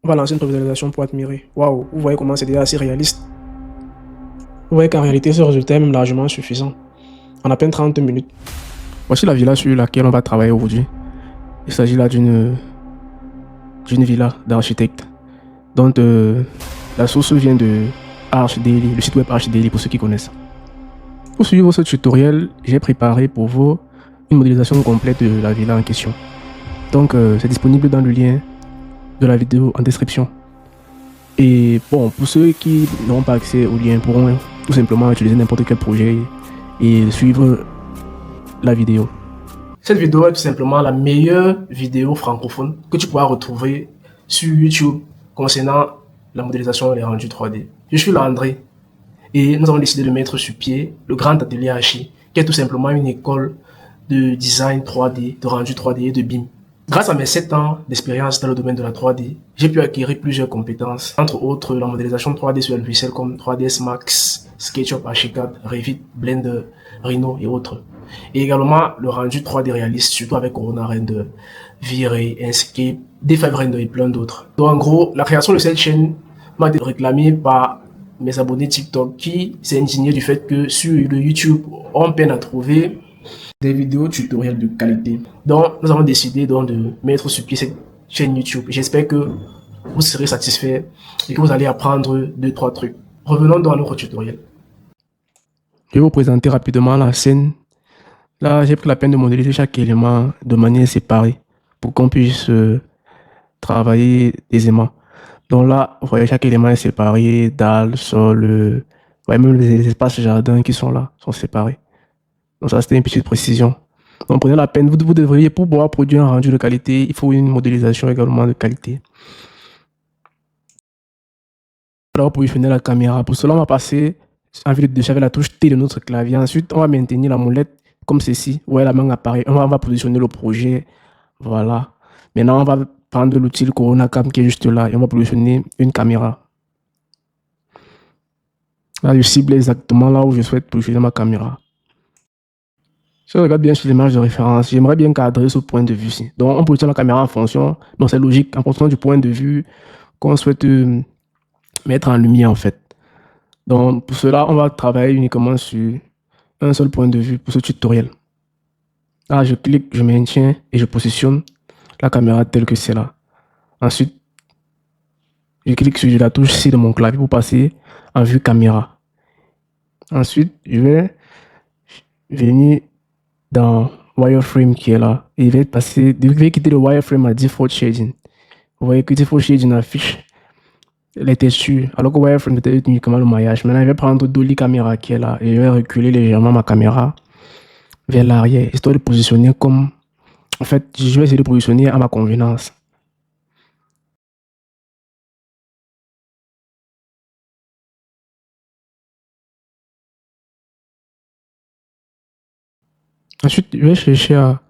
On va lancer une prévisualisation pour admirer. Waouh, vous voyez comment c'est déjà assez réaliste. Vous voyez qu'en réalité, ce résultat est même largement suffisant. En à peine 30 minutes. Voici la villa sur laquelle on va travailler aujourd'hui. Il s'agit là d'une villa d'architecte dont la source vient de ArchDaily, le site web ArchDaily pour ceux qui connaissent. Pour suivre ce tutoriel, j'ai préparé pour vous une modélisation complète de la villa en question. Donc c'est disponible dans le lien de la vidéo en description. Et bon, pour ceux qui n'auront pas accès au lien, pourront tout simplement utiliser n'importe quel projet et suivre la vidéo. Cette vidéo est tout simplement la meilleure vidéo francophone que tu pourras retrouver sur YouTube concernant la modélisation et les rendus 3D. Je suis là André et nous avons décidé de mettre sur pied le Grand Atelier Archi, qui est tout simplement une école de design 3D, de rendu 3D et de BIM. Grâce à mes 7 ans d'expérience dans le domaine de la 3D, j'ai pu acquérir plusieurs compétences, entre autres la modélisation 3D sur un logiciel comme 3ds Max, SketchUp, Archicad, Revit, Blender, Rhino et autres. Et également le rendu 3D réaliste, surtout avec Corona Render, V-Ray, Inkscape, D5 Render et plein d'autres. Donc en gros, la création de cette chaîne m'a été réclamée par mes abonnés TikTok qui s'est indigné du fait que sur le YouTube, on peine à trouver des vidéos tutoriels de qualité. Donc, nous avons décidé donc de mettre sur pied cette chaîne YouTube. J'espère que vous serez satisfait et que vous allez apprendre 2-3 trucs. Revenons donc à notre tutoriel. Je vais vous présenter rapidement la scène. Là, j'ai pris la peine de modéliser chaque élément de manière séparée pour qu'on puisse travailler aisément. Donc là, vous voyez, chaque élément est séparé, dalles, sol, voyez, même les espaces jardins qui sont là sont séparés. Donc ça, c'était une petite précision. Donc prenez la peine, vous devriez, pour pouvoir produire un rendu de qualité, il faut une modélisation également de qualité. Alors, pour positionner la caméra, pour cela, on va passer en vue de avec la touche T de notre clavier. Ensuite, on va maintenir la molette comme ceci. Vous voyez, la main apparaît. On va positionner le projet. Voilà. Maintenant, on va prendre l'outil Corona Cam qui est juste là et on va positionner une caméra. Là, je cible exactement là où je souhaite positionner ma caméra. Si on regarde bien sur l'image de référence, j'aimerais bien cadrer ce point de vue-ci. Donc, on positionne la caméra en fonction, donc c'est logique, en fonction du point de vue qu'on souhaite mettre en lumière en fait. Donc, pour cela, on va travailler uniquement sur un seul point de vue pour ce tutoriel. Là, je clique, je maintiens et je positionne la caméra telle que c'est là. Ensuite, je clique sur la touche C de mon clavier pour passer en vue caméra. Ensuite, je vais venir dans wireframe qui est là et je vais quitter le wireframe à default shading. Vous voyez que default shading affiche les textures, alors que wireframe était uniquement le maillage. Maintenant, je vais prendre Dolly Camera qui est là et je vais reculer légèrement ma caméra vers l'arrière, histoire de positionner comme... En fait, je vais essayer de positionner à ma convenance. Ensuite, je vais chercher à...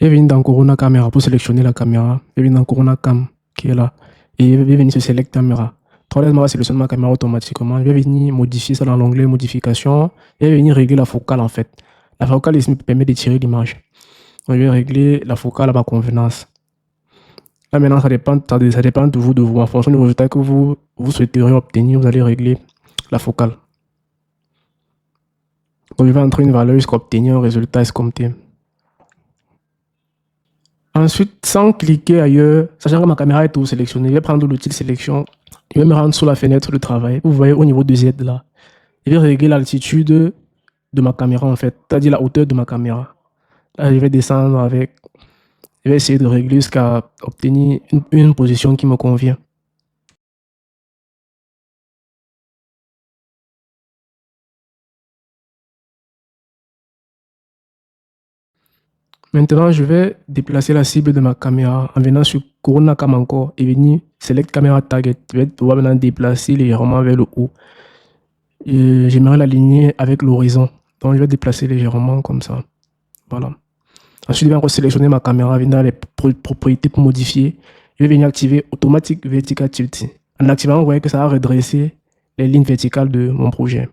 Je vais venir dans Corona Camera pour sélectionner la caméra. Je vais venir dans Corona Cam qui est là. Et je vais venir sur Select Camera. Troisièmement, on va sélectionner ma caméra automatiquement. Je vais venir modifier ça dans l'onglet modification. Je vais venir régler la focale en fait. La focale ici me permet de tirer l'image. Donc, je vais régler la focale à ma convenance. Là maintenant, ça dépend toujours de vous. En fonction du résultat que vous souhaiteriez obtenir, vous allez régler la focale. Donc, je vais entrer une valeur jusqu'à obtenir un résultat escompté. Ensuite, sans cliquer ailleurs, sachant que ma caméra est tout sélectionnée, je vais prendre l'outil de sélection. Je vais me rendre sur la fenêtre de travail. Vous voyez au niveau de Z là. Je vais régler l'altitude de ma caméra en fait, c'est-à-dire la hauteur de ma caméra. Là, je vais descendre avec. Je vais essayer de régler jusqu'à obtenir une position qui me convient. Maintenant, je vais déplacer la cible de ma caméra en venant sur Corona Cam encore et venir Select Camera Target. Je vais pouvoir maintenant déplacer légèrement vers le haut. J'aimerais l'aligner avec l'horizon. Donc, je vais déplacer légèrement comme ça. Voilà. Ensuite, je vais encore sélectionner ma caméra, venir dans les propriétés pour modifier. Je vais venir activer Automatic Vertical Tilt. En activant, vous voyez que ça va redresser les lignes verticales de mon projet.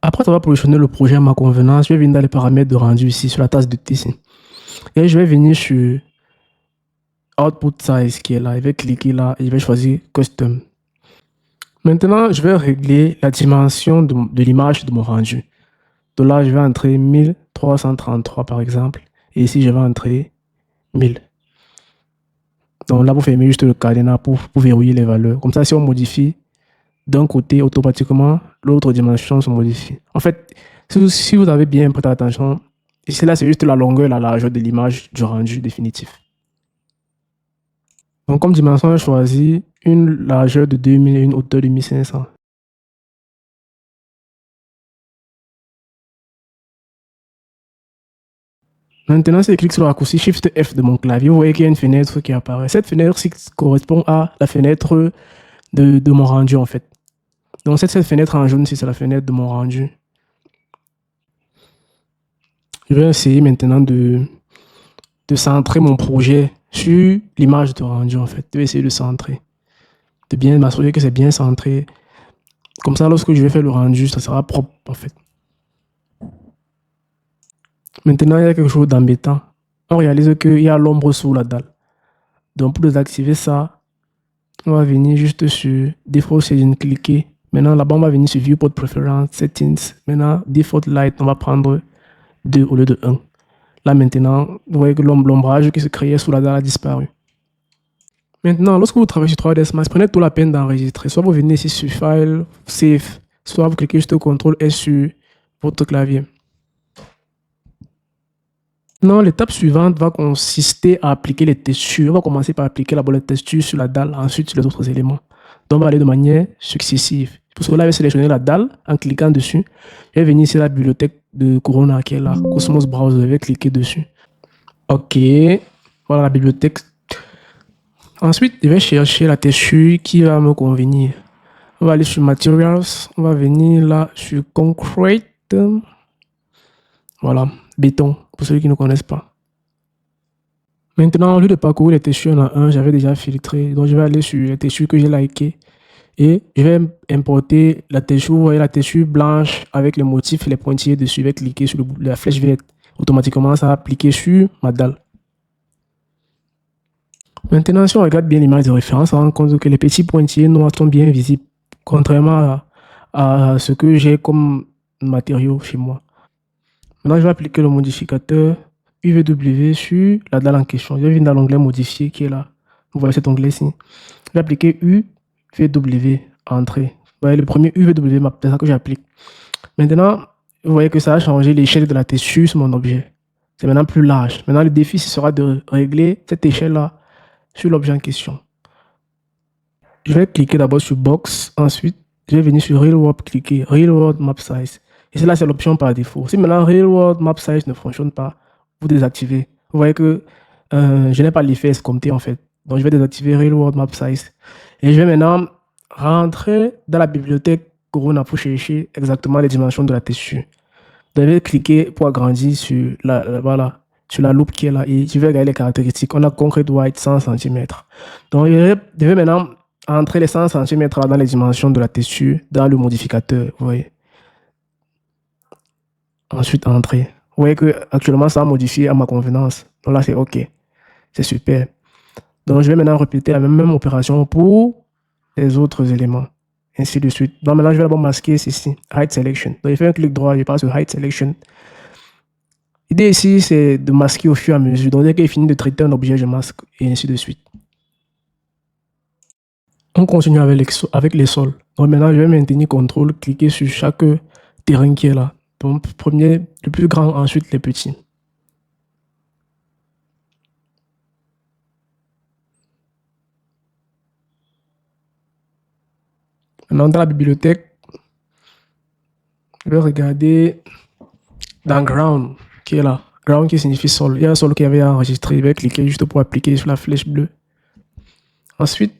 Après avoir positionné le projet à ma convenance, je vais venir dans les paramètres de rendu ici, sur la tasse de thé ici. Et je vais venir sur Output Size qui est là. Je vais cliquer là et je vais choisir Custom. Maintenant, je vais régler la dimension de l'image de mon rendu. Donc là, je vais entrer 1333 par exemple. Et ici, je vais entrer 1000. Donc là, vous fermez juste le cadenas pour verrouiller les valeurs. Comme ça, si on modifie d'un côté, automatiquement, l'autre dimension se modifie. En fait, si vous avez bien prêté attention, ici là, c'est juste la longueur et la largeur de l'image du rendu définitif. Donc, comme dimension, j'ai choisi une largeur de 2000 et une hauteur de 1500. Maintenant, si je clique sur le raccourci Shift F de mon clavier, vous voyez qu'il y a une fenêtre qui apparaît. Cette fenêtre-ci correspond à la fenêtre de mon rendu, en fait. Donc, cette fenêtre en jaune, c'est la fenêtre de mon rendu. Je vais essayer maintenant de centrer mon projet sur l'image de rendu, en fait. Je vais essayer de centrer, de bien m'assurer que c'est bien centré. Comme ça, lorsque je vais faire le rendu, ça sera propre, en fait. Maintenant, il y a quelque chose d'embêtant. On réalise qu'il y a l'ombre sous la dalle. Donc, pour désactiver ça, on va venir juste sur Default Setting, cliquer. Maintenant, là-bas, on va venir sur Viewport Preference, Settings. Maintenant, Default Light, on va prendre 2 au lieu de 1. Là, maintenant, vous voyez que l'ombrage qui se créait sous la dalle a disparu. Maintenant, lorsque vous travaillez sur 3ds Max, prenez toute la peine d'enregistrer. Soit vous venez ici sur File, Save, soit vous cliquez juste CTRL S sur votre clavier. Non, l'étape suivante va consister à appliquer les textures. On va commencer par appliquer d'abord les textures sur la dalle, ensuite sur les autres éléments. Donc, on va aller de manière successive. Pour cela, je vais sélectionner la dalle en cliquant dessus. Je vais venir sur la bibliothèque de Corona qui est là, Cosmos Browser. Je vais cliquer dessus. OK. Voilà la bibliothèque. Ensuite, je vais chercher la texture qui va me convenir. On va aller sur Materials. On va venir là sur Concrete. Voilà, béton, pour ceux qui ne connaissent pas. Maintenant, au lieu de parcourir les textures en un, j'avais déjà filtré. Donc, je vais aller sur les textures que j'ai likées. Et je vais importer la texture, vous voyez la texture blanche avec les motifs et les pointillés dessus. Je vais cliquer sur la flèche verte. Automatiquement, ça va appliquer sur ma dalle. Maintenant, si on regarde bien l'image de référence, on rend compte que les petits pointillés noirs sont bien visibles, contrairement à ce que j'ai comme matériau chez moi. Maintenant, je vais appliquer le modificateur UVW sur la dalle en question. Je viens dans l'onglet modifier qui est là. Vous voyez cet onglet ici. Je vais appliquer UVW entrée. Vous voyez le premier UVW map, c'est ça que j'applique. Maintenant, vous voyez que ça a changé l'échelle de la texture sur mon objet. C'est maintenant plus large. Maintenant, le défi, ce sera de régler cette échelle-là sur l'objet en question. Je vais cliquer d'abord sur Box. Ensuite, je vais venir sur Real World, cliquer Real World Map Size. Et cela, c'est l'option par défaut. Si maintenant Real World Map Size ne fonctionne pas, vous désactivez. Vous voyez que je n'ai pas l'effet escompté en fait. Donc, je vais désactiver Real World Map Size. Et je vais maintenant rentrer dans la bibliothèque Corona pour chercher exactement les dimensions de la texture. Donc, je vais cliquer pour agrandir sur voilà, sur la loupe qui est là et je vais regarder les caractéristiques. On a Concrete White 100 cm. Donc, je vais maintenant entrer les 100 cm dans les dimensions de la texture dans le modificateur. Vous voyez. Ensuite, entrer. Vous voyez que actuellement ça a modifié à ma convenance. Donc là, c'est OK. C'est super. Donc, je vais maintenant répéter la même opération pour les autres éléments. Ainsi de suite. Donc, maintenant, je vais d'abord masquer ceci. Hide Selection. Donc, je fais un clic droit, je passe sur Hide Selection. L'idée ici, c'est de masquer au fur et à mesure. Donc, dès qu'il est fini de traiter un objet, je masque et ainsi de suite. On continue avec les sols. Donc, maintenant, je vais maintenir CTRL, cliquer sur chaque terrain qui est là. Donc, premier, le plus grand, ensuite les petits. Maintenant, dans la bibliothèque, je vais regarder dans Ground, qui est là. Ground qui signifie sol. Il y a un sol qui avait enregistré. Je vais cliquer juste pour appliquer sur la flèche bleue. Ensuite,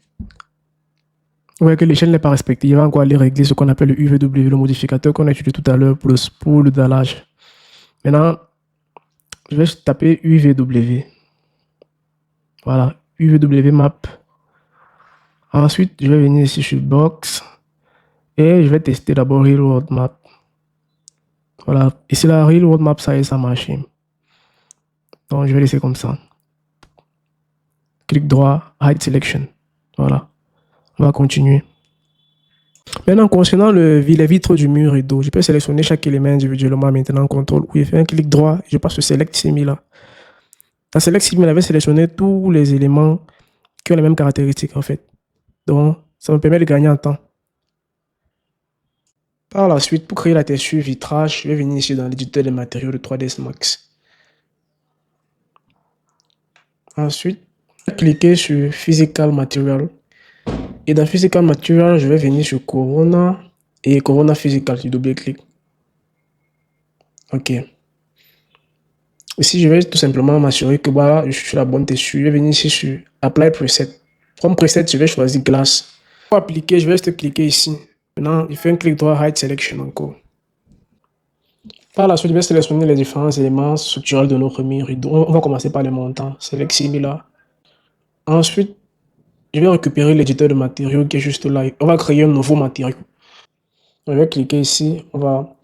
vous voyez que l'échelle n'est pas respectée. Il va encore aller régler ce qu'on appelle le UVW, le modificateur qu'on a utilisé tout à l'heure pour le dallage. Maintenant, je vais taper UVW. Voilà, UVW map. Ensuite, je vais venir ici sur Box et je vais tester d'abord Real World Map. Voilà. Ici, la Real World Map, ça y est, ça marche. Donc, je vais laisser comme ça. Clic droit, Hide Selection. Voilà. On va continuer. Maintenant, concernant les vitres du mur rideau, je peux sélectionner chaque élément individuellement. Maintenant, CTRL, oui, je fais un clic droit, je passe sur Select Similar. Dans Select Similar, je vais sélectionner tous les éléments qui ont les mêmes caractéristiques, en fait. Donc, ça me permet de gagner en temps. Par la suite, pour créer la texture vitrage, je vais venir ici dans l'éditeur des matériaux de 3ds Max. Ensuite, je vais cliquer sur Physical Material. Et dans Physical Material, je vais venir sur Corona et Corona Physical, je double-clic. OK. Ici, je vais tout simplement m'assurer que voilà, je suis sur la bonne texture. Je vais venir ici sur Apply Preset. Comme preset, je vais choisir Glass. Pour appliquer, je vais juste cliquer ici. Maintenant, je fais un clic droit, Hide Selection encore. Par la suite, je vais sélectionner les différents éléments structurels de notre mur rideau. On va commencer par les montants. Select Similar. Ensuite, je vais récupérer l'éditeur de matériaux qui est juste là. On va créer un nouveau matériau. Je vais cliquer ici. On va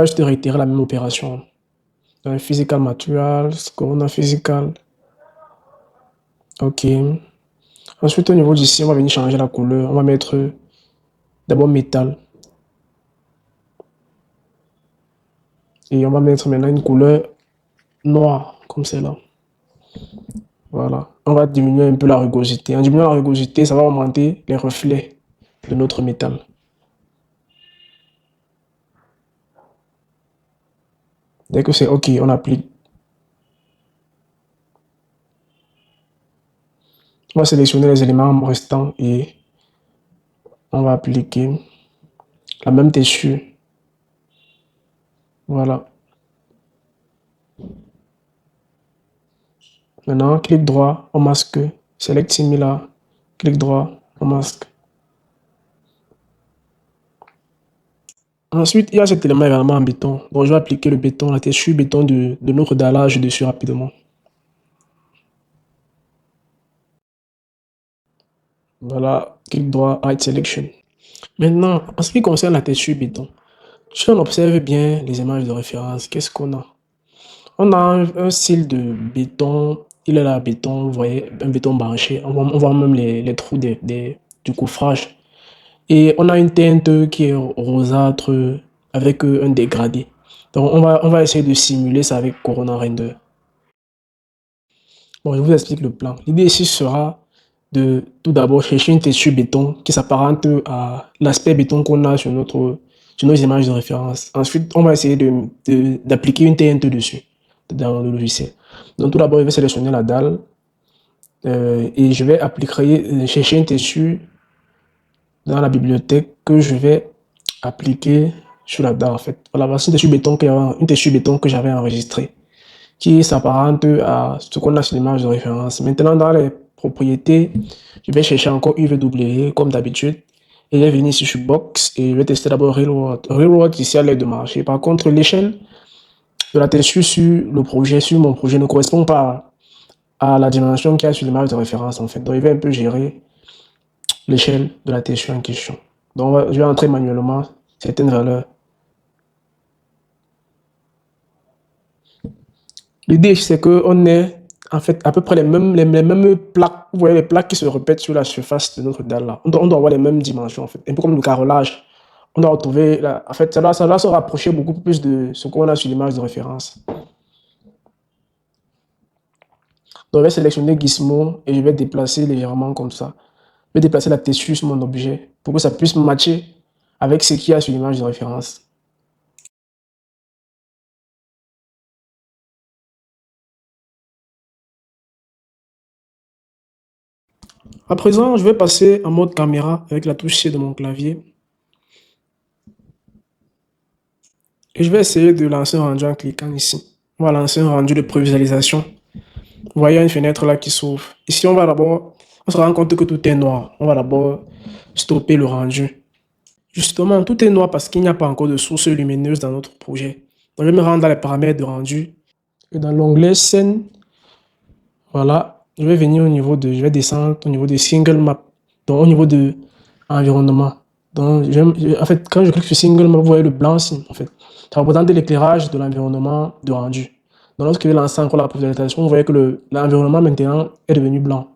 juste réitérer la même opération. Dans Physical Materials, Corona Physical. OK. Ensuite, au niveau d'ici, on va venir changer la couleur. On va mettre d'abord métal. Et on va mettre maintenant une couleur noire, comme celle-là. Voilà. On va diminuer un peu la rugosité. En diminuant la rugosité, ça va augmenter les reflets de notre métal. Dès que c'est OK, on applique. On va sélectionner les éléments restants et on va appliquer la même texture. Voilà. Maintenant, clic droit, on masque. Select Similar. Clic droit, on masque. Ensuite, il y a cet élément également en béton. Donc, je vais appliquer le béton, la texture béton de notre dallage dessus rapidement. Voilà, clic droit, Hide Selection. Maintenant, en ce qui concerne la texture béton, si on observe bien les images de référence, qu'est-ce qu'on a? On a un style de béton, il est là, béton, vous voyez, un béton branché. On voit même les trous du coffrage. Et on a une teinte qui est rosâtre avec un dégradé. Donc, on va essayer de simuler ça avec Corona Render. Bon, je vous explique le plan. L'idée ici sera de tout d'abord chercher une texture béton qui s'apparente à l'aspect béton qu'on a sur nos images de référence. Ensuite, on va essayer d'appliquer une teinte dessus dans le logiciel. Donc tout d'abord, je vais sélectionner la dalle et je vais chercher une texture dans la bibliothèque que je vais appliquer sur la dalle en fait. Voilà, voici une texture béton que j'avais enregistrée qui s'apparente à ce qu'on a sur l'image de référence. Maintenant, dans les propriétés, je vais chercher encore UVW comme d'habitude. Et je vais venir ici sur Box et je vais tester d'abord Railroad. Railroad ici a l'air de marcher. Par contre, l'échelle de la texture sur mon projet ne correspond pas à la dimension qu'il y a sur l'image de référence en fait. Donc, je vais un peu gérer l'échelle de la texture en question. Donc, je vais entrer manuellement certaines valeurs. L'idée, c'est qu'on ait en fait à peu près les mêmes plaques. Vous voyez les plaques qui se répètent sur la surface de notre dalle là. On doit avoir les mêmes dimensions en fait. Un peu comme le carrelage. On doit retrouver, en fait, ça doit se rapprocher beaucoup plus de ce qu'on a sur l'image de référence. Donc, je vais sélectionner Gizmo et je vais déplacer légèrement comme ça. Je vais déplacer la texture sur mon objet pour que ça puisse matcher avec ce qu'il y a sur l'image de référence. À présent, je vais passer en mode caméra avec la touche C de mon clavier. Et je vais essayer de lancer un rendu en cliquant ici. On va lancer un rendu de prévisualisation. Vous voyez une fenêtre là qui s'ouvre. Ici, on se rend compte que tout est noir. On va d'abord stopper le rendu. Justement, tout est noir parce qu'il n'y a pas encore de source lumineuse dans notre projet. Donc, je vais me rendre dans les paramètres de rendu. Et dans l'onglet scène, voilà, je vais descendre au niveau de single map. Donc, au niveau de environnement. Donc, en fait, quand je clique sur single, vous voyez le blanc ici, en fait. Ça représente l'éclairage de l'environnement de rendu. Donc, lorsque je lance encore la prévisualisation, vous voyez que l'environnement maintenant est devenu blanc.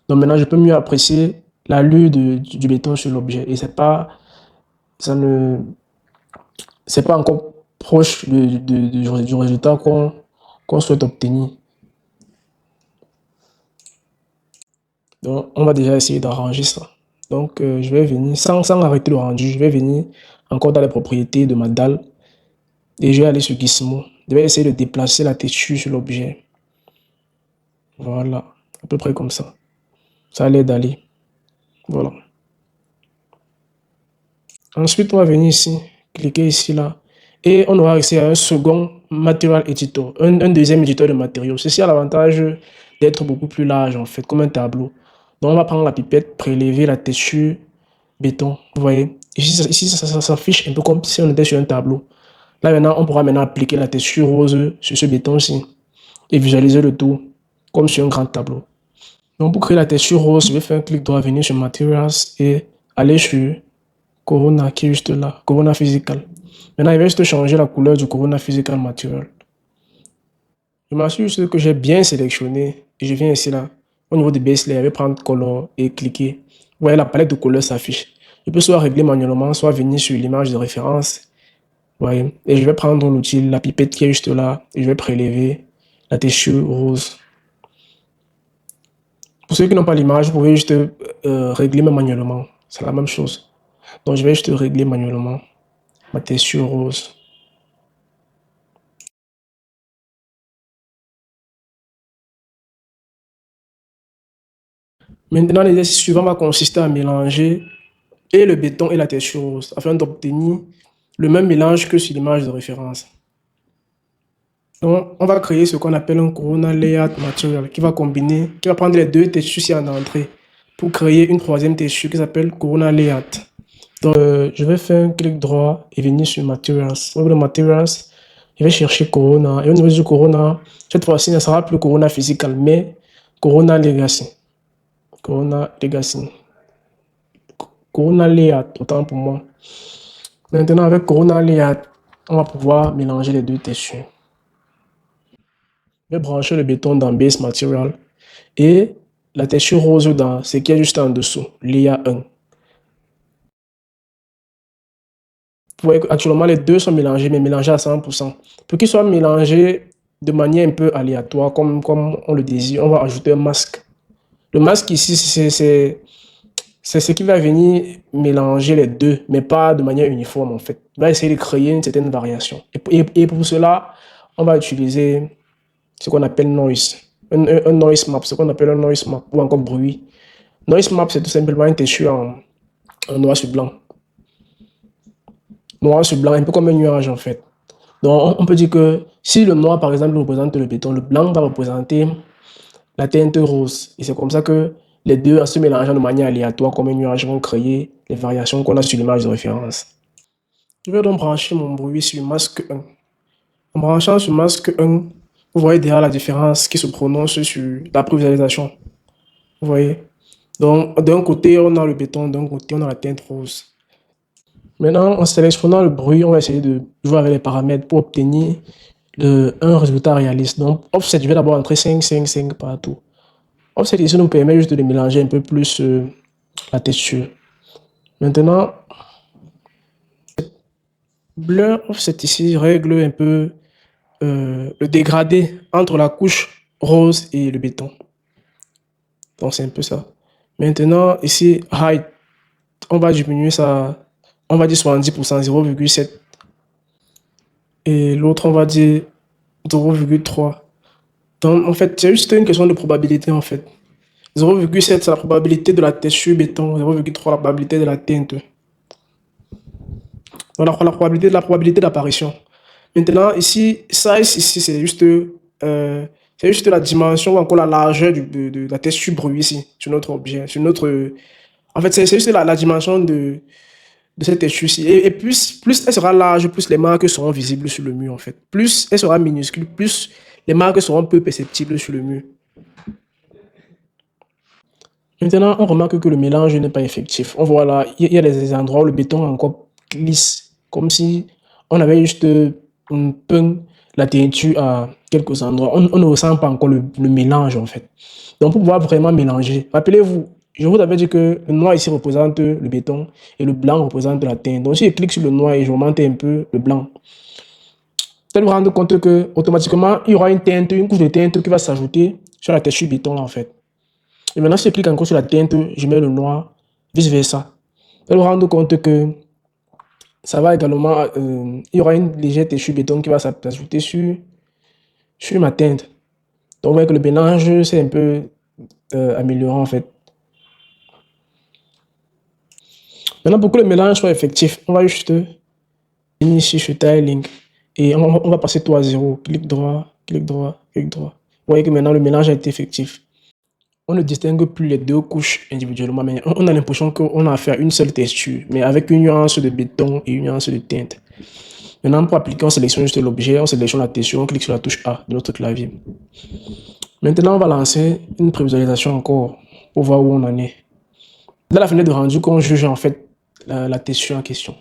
Donc, maintenant, je peux mieux apprécier l'allure du béton sur l'objet. Et ça ne, c'est pas encore proche du résultat qu'on souhaite obtenir. Donc, on va déjà essayer d'arranger ça. Donc, je vais venir, sans arrêter le rendu, je vais venir encore dans les propriétés de ma dalle et je vais aller sur Gizmo. Je vais essayer de déplacer la texture sur l'objet. Voilà, à peu près comme ça. Ça a l'air d'aller. Voilà. Ensuite, on va venir ici, cliquer ici, là, et on aura accès à un second Material Editor, un deuxième éditeur de matériaux. Ceci a l'avantage d'être beaucoup plus large, en fait, comme un tableau. Donc, on va prendre la pipette, prélever la texture béton, vous voyez. Ici ça s'affiche un peu comme si on était sur un tableau. Là, maintenant, on pourra maintenant appliquer la texture rose sur ce béton-ci et visualiser le tout comme sur un grand tableau. Donc, pour créer la texture rose, je vais faire un clic droit, venir sur Materials et aller sur Corona qui est juste là, Corona Physical. Maintenant, il va juste changer la couleur du Corona Physical Material. Je m'assure juste que j'ai bien sélectionné et je viens ici là, au niveau de Base Layer, je vais prendre Color et cliquer. Vous voyez, la palette de couleurs s'affiche. Je peux soit régler manuellement, soit venir sur l'image de référence. Vous voyez, et je vais prendre l'outil, la pipette qui est juste là, et je vais prélever la texture rose. Pour ceux qui n'ont pas l'image, vous pouvez juste régler manuellement. C'est la même chose. Donc, je vais juste régler manuellement ma texture rose. Maintenant, l'exercice suivant va consister à mélanger et le béton et la texture rose afin d'obtenir le même mélange que sur l'image de référence. Donc, on va créer ce qu'on appelle un Corona Layout Material qui va prendre les deux textures ici en entrée pour créer une troisième texture qui s'appelle Corona Layout. Donc, je vais faire un clic droit et venir sur Materials. Au niveau de Materials, je vais chercher Corona. Et au niveau du Corona, cette fois-ci, ne sera plus Corona Physical, mais Corona Legacy. Corona Legacy. Corona Layout, autant pour moi. Maintenant, avec Corona Layout, on va pouvoir mélanger les deux textures. Je vais brancher le béton dans Base Material et la texture rose dans ce qui est juste en dessous, Layer 1. Vous voyez qu'actuellement, les deux sont mélangés, mais mélangés à 100%. Pour qu'ils soient mélangés de manière un peu aléatoire, comme on le désire, on va ajouter un masque. Le masque ici, c'est ce qui va venir mélanger les deux, mais pas de manière uniforme en fait. On va essayer de créer une certaine variation. Et pour cela, on va utiliser ce qu'on appelle noise. Un noise map, ce qu'on appelle un noise map, ou encore bruit. Noise map, c'est tout simplement une texture en noir sur blanc. Noir sur blanc, un peu comme un nuage en fait. Donc, on peut dire que si le noir, par exemple, représente le béton, le blanc va représenter la teinte rose. Et c'est comme ça que les deux, en se mélangeant de manière aléatoire, comme un nuage, vont créer les variations qu'on a sur l'image de référence. Je vais donc brancher mon bruit sur masque 1. En branchant sur masque 1, vous voyez déjà la différence qui se prononce sur la prévisualisation. Vous voyez? Donc, d'un côté, on a le béton, d'un côté, on a la teinte rose. Maintenant, en sélectionnant le bruit, on va essayer de jouer avec les paramètres pour obtenir un résultat réaliste. Donc, offset, je vais d'abord entrer 5, 5, 5 partout. Offset ici nous permet juste de mélanger un peu plus la texture. Maintenant, blur offset ici règle un peu le dégradé entre la couche rose et le béton. Donc, c'est un peu ça. Maintenant, ici, height, on va diminuer ça, on va dire 70%, 0,7. Et l'autre, on va dire 0,3. Donc, en fait, c'est juste une question de probabilité, en fait. 0,7, c'est la probabilité de la texture béton. 0,3, la probabilité de la teinte. Donc, la probabilité d'apparition. Maintenant, ici, size, ici, c'est juste la dimension ou encore la largeur de la texture bruit ici, sur notre objet. En fait, c'est juste la dimension de cette texture-ci. Et plus elle sera large, plus les marques seront visibles sur le mur, en fait. Plus elle sera minuscule, plus les marques seront peu perceptibles sur le mur. Maintenant, on remarque que le mélange n'est pas effectif. On voit là, il y a des endroits où le béton encore glisse, comme si on avait juste peint la teinture à quelques endroits. On ne ressent pas encore le mélange, en fait. Donc, pour pouvoir vraiment mélanger, rappelez-vous, je vous avais dit que le noir ici représente le béton et le blanc représente la teinte. Donc, si je clique sur le noir et je augmente un peu le blanc, vous allez vous rendre compte que automatiquement, il y aura une teinte, une couche de teinte qui va s'ajouter sur la texture béton, là, en fait. Et maintenant, si je clique encore sur la teinte, je mets le noir, vice-versa. Vous allez vous rendre compte que ça va également, il y aura une légère texture béton qui va s'ajouter sur ma teinte. Donc, vous voyez que le mélange, c'est un peu amélioré, en fait. Maintenant, pour que le mélange soit effectif, on va juste venir ici sur Tiling et on va passer tout à 0. Clic droit, clic droit, clic droit. Vous voyez que maintenant, le mélange a été effectif. On ne distingue plus les deux couches individuellement, mais on a l'impression qu'on a affaire à une seule texture, mais avec une nuance de béton et une nuance de teinte. Maintenant, pour appliquer, on sélectionne juste l'objet, on sélectionne la texture, on clique sur la touche A de notre clavier. Maintenant, on va lancer une prévisualisation encore pour voir où on en est. Dans la fenêtre de rendu qu'on juge en fait la texture en question.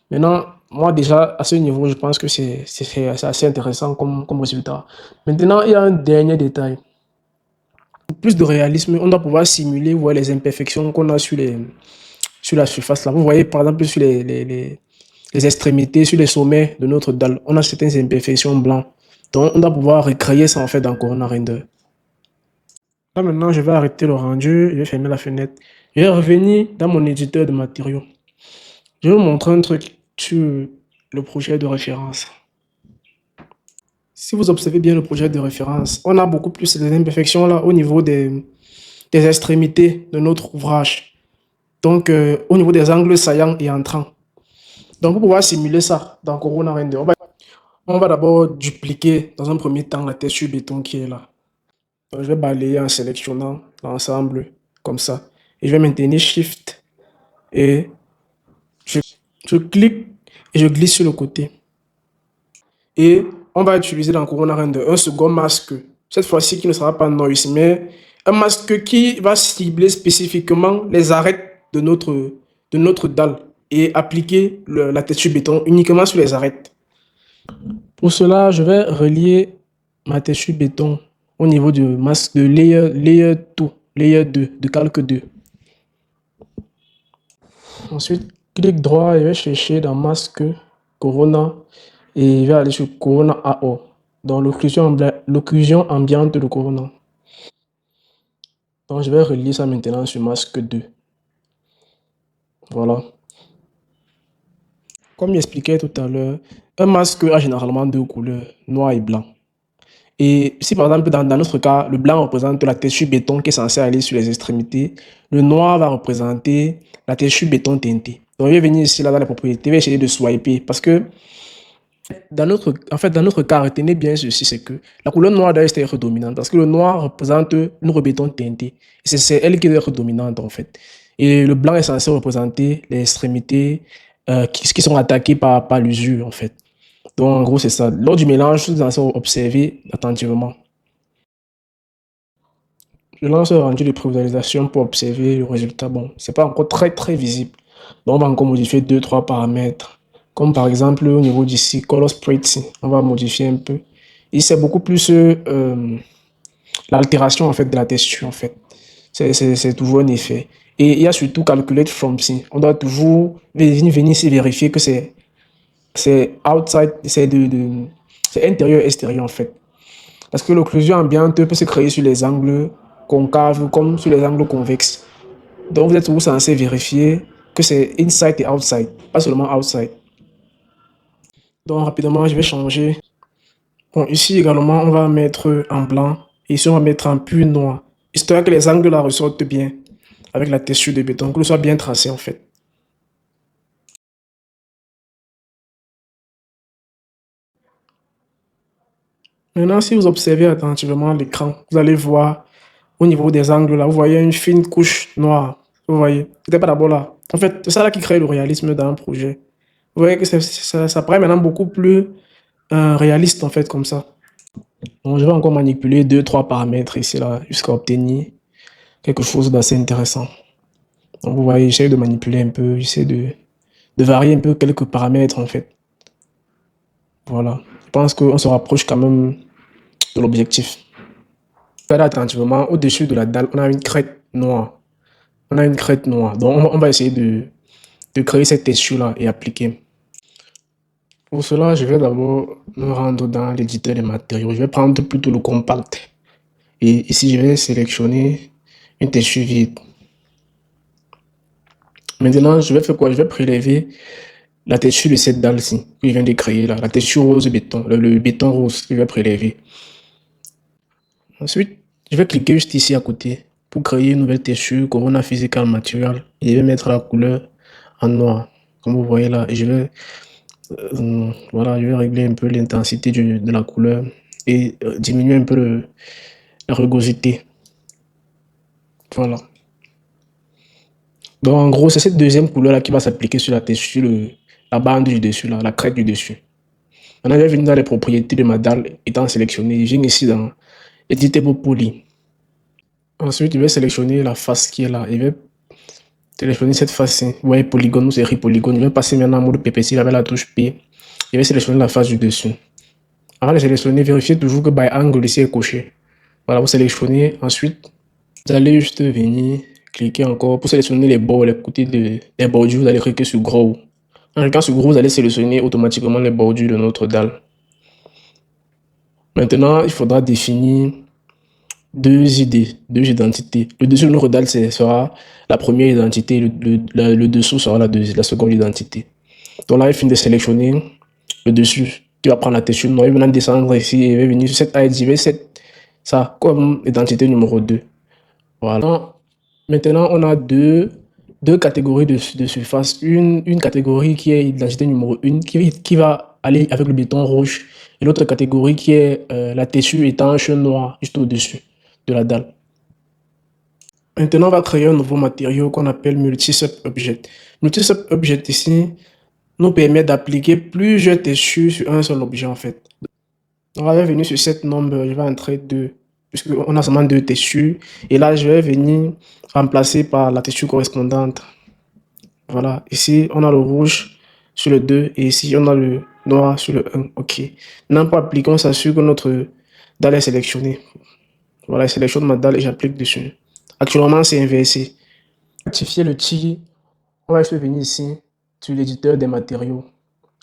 Maintenant, moi déjà, à ce niveau, je pense que c'est assez intéressant comme résultat. Maintenant, il y a un dernier détail. Pour plus de réalisme, on doit pouvoir simuler voir les imperfections qu'on a sur la surface là. Vous voyez par exemple sur les extrémités, sur les sommets de notre dalle, on a certaines imperfections blanches. Donc on doit pouvoir recréer ça en fait dans Corona Render. Là maintenant, je vais arrêter le rendu, je vais fermer la fenêtre. Je vais revenir dans mon éditeur de matériaux. Je vais vous montrer un truc sur le projet de référence. Si vous observez bien le projet de référence, on a beaucoup plus des imperfections là au niveau des extrémités de notre ouvrage. Donc, au niveau des angles saillants et entrants. Donc, pour pouvoir simuler ça dans Corona Render, on va d'abord dupliquer dans un premier temps la texture béton qui est là. Donc, je vais balayer en sélectionnant l'ensemble comme ça. Et je vais maintenir Shift et je clique et je glisse sur le côté. Et on va utiliser dans Corona Render un second masque. Cette fois-ci, qui ne sera pas noise, mais un masque qui va cibler spécifiquement les arêtes de notre dalle et appliquer la texture béton uniquement sur les arêtes. Pour cela, je vais relier ma texture béton au niveau du masque de layer 2, layer 2, de calque 2. Ensuite, clic droit et je vais chercher dans masque Corona et je vais aller sur Corona AO, dans l'occlusion ambiante de Corona. Donc, je vais relier ça maintenant sur masque 2. Voilà. Comme j'expliquais tout à l'heure, un masque a généralement deux couleurs, noir et blanc. Et si par exemple, dans notre cas, le blanc représente la texture béton qui est censée aller sur les extrémités, le noir va représenter la texture béton teintée. Donc, je vais venir ici, là, dans les propriétés, je vais essayer de swiper parce que dans notre cas, retenez bien ceci, c'est que la couleur noire doit être dominante parce que le noir représente une rebéton teintée. Et c'est elle qui doit être dominante en fait. Et le blanc est censé représenter les extrémités qui sont attaquées par l'usure en fait. Donc en gros, c'est ça. Lors du mélange, vous allez observer attentivement. Je lance un rendu de prévisualisation pour observer le résultat. Bon, c'est pas encore très visible. Donc on va encore modifier 2-3 paramètres. Comme par exemple au niveau d'ici, Color Sprite, on va modifier un peu. Et c'est beaucoup plus l'altération en fait de la texture en fait. C'est toujours un effet. Et il y a surtout Calculate From. On doit toujours venir ici vérifier que c'est outside, c'est intérieur-extérieur en fait. Parce que l'occlusion ambiante peut se créer sur les angles concaves comme sur les angles convexes. Donc vous êtes toujours censé vérifier que c'est inside et outside, pas seulement outside. Donc rapidement, je vais changer. Bon, ici également, on va mettre en blanc. Et ici, on va mettre en pur noir. Histoire que les angles là ressortent bien avec la texture de béton, que ce soit bien tracé en fait. Maintenant, si vous observez attentivement l'écran, vous allez voir au niveau des angles là, vous voyez une fine couche noire. Vous voyez, c'était pas d'abord là. En fait, c'est ça là qui crée le réalisme dans un projet. Vous voyez que ça paraît maintenant beaucoup plus réaliste en fait comme ça. Donc, je vais encore manipuler 2-3 paramètres ici là jusqu'à obtenir quelque chose d'assez intéressant. Donc vous voyez, j'essaie de manipuler un peu, j'essaie de varier un peu quelques paramètres en fait. Voilà. Je pense qu'on se rapproche quand même de l'objectif. Regardez attentivement, au-dessus de la dalle, on a une crête noire. On a une crête noire. Donc on va essayer de créer cette texture-là et appliquer. Pour cela, je vais d'abord me rendre dans l'éditeur des matériaux. Je vais prendre plutôt le compact. Et ici, je vais sélectionner une texture vide. Maintenant, je vais faire quoi? Je vais prélever la texture de cette dalle-ci que je viens de créer là. La texture rose béton, le béton rose que je vais prélever. Ensuite, je vais cliquer juste ici à côté pour créer une nouvelle texture Corona Physical Material. Et je vais mettre la couleur en noir, comme vous voyez là. Et je vais, voilà, je vais régler un peu l'intensité de la couleur et diminuer un peu la rugosité. Voilà. Donc en gros, c'est cette deuxième couleur là qui va s'appliquer sur la texture, la bande du dessus, là, la crête du dessus. Maintenant, je vais venir dans les propriétés de ma dalle étant sélectionné. Je viens ici dans éditer pour poly. Ensuite, je vais sélectionner la face qui est là. Je vais sélectionner cette face-ci. Vous voyez polygone, c'est écrit polygone. Je vais passer maintenant en mode PPC avec la touche P. Je vais sélectionner la face du dessus. Avant de sélectionner, vérifiez toujours que by angle ici est coché. Voilà, vous sélectionnez. Ensuite, vous allez juste venir cliquer encore pour sélectionner les bords, les côtés des bordures. Vous allez cliquer sur gros. En cliquant sur gros, vous allez sélectionner automatiquement les bordures de notre dalle. Maintenant, il faudra définir deux identités. Le dessus de notre dalle sera la première identité, le dessous sera la seconde identité. Donc là, il finit de sélectionner le dessus. Tu vas prendre la texture noire, il va descendre ici et il va venir sur cette ID, ça comme identité numéro 2. Voilà. Maintenant, on a deux catégories de surface. Une catégorie qui est identité numéro 1, qui va aller avec le béton rouge. Et l'autre catégorie qui est la texture étanche noire, juste au-dessus de la dalle. Maintenant, on va créer un nouveau matériau qu'on appelle Multi-Sub-Object. Multi-Sub-Object ici nous permet d'appliquer plusieurs textures sur un seul objet en fait. On va venir sur cette nombre, je vais entrer 2, puisqu'on a seulement 2 textures. Et là, je vais venir remplacer par la texture correspondante. Voilà, ici, on a le rouge sur le 2 et ici, on a le noir sur le 1. OK. Maintenant, pour appliquer, on s'assure que notre dalle est sélectionnée. Voilà, je sélectionne ma dalle et j'applique dessus. Actuellement, c'est inversé. Rectifier le tir, on va juste venir ici sur l'éditeur des matériaux.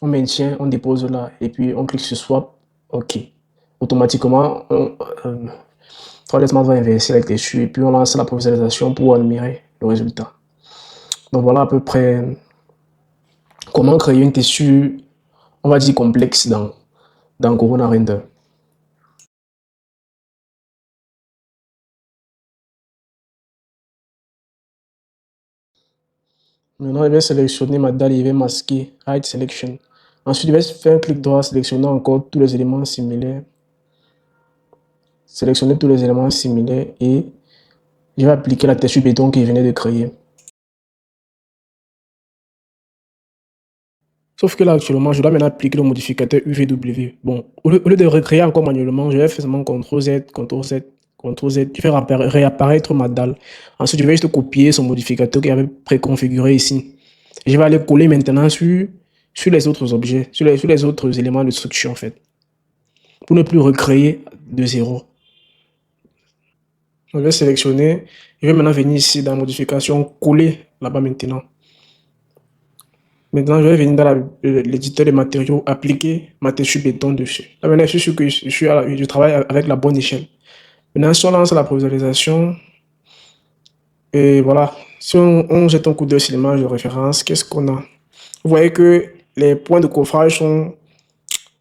On maintient, on dépose là et puis on clique sur Swap. OK. Automatiquement, va inverser la texture et puis on lance la visualisation pour admirer le résultat. Donc voilà à peu près comment créer une texture, on va dire complexe dans Corona Render. Maintenant, je vais sélectionner ma dalle et je vais masquer Hide Selection. Ensuite, je vais faire un clic droit, sélectionner encore tous les éléments similaires. Sélectionner tous les éléments similaires et je vais appliquer la texture béton que je venais de créer. Sauf que là, actuellement, je dois maintenant appliquer le modificateur UVW. Bon, au lieu de recréer encore manuellement, je vais faire seulement CTRL-Z, CTRL-Z, CTRL-Z. Je vais réapparaître ma dalle. Ensuite, je vais juste copier ce modificateur que j'avais préconfiguré ici. Et je vais aller coller maintenant sur les autres objets, sur les autres éléments de structure, en fait. Pour ne plus recréer de zéro. Je vais sélectionner. Je vais maintenant venir ici dans modification, coller là-bas maintenant. Maintenant, je vais venir dans l'éditeur des matériaux, appliquer ma texture béton dessus. Là, maintenant, je suis sûr que je travaille avec la bonne échelle. Maintenant, si on lance la visualisation, et voilà, si on jette un coup d'œil sur l'image de référence, qu'est-ce qu'on a? Vous voyez que les points de coffrage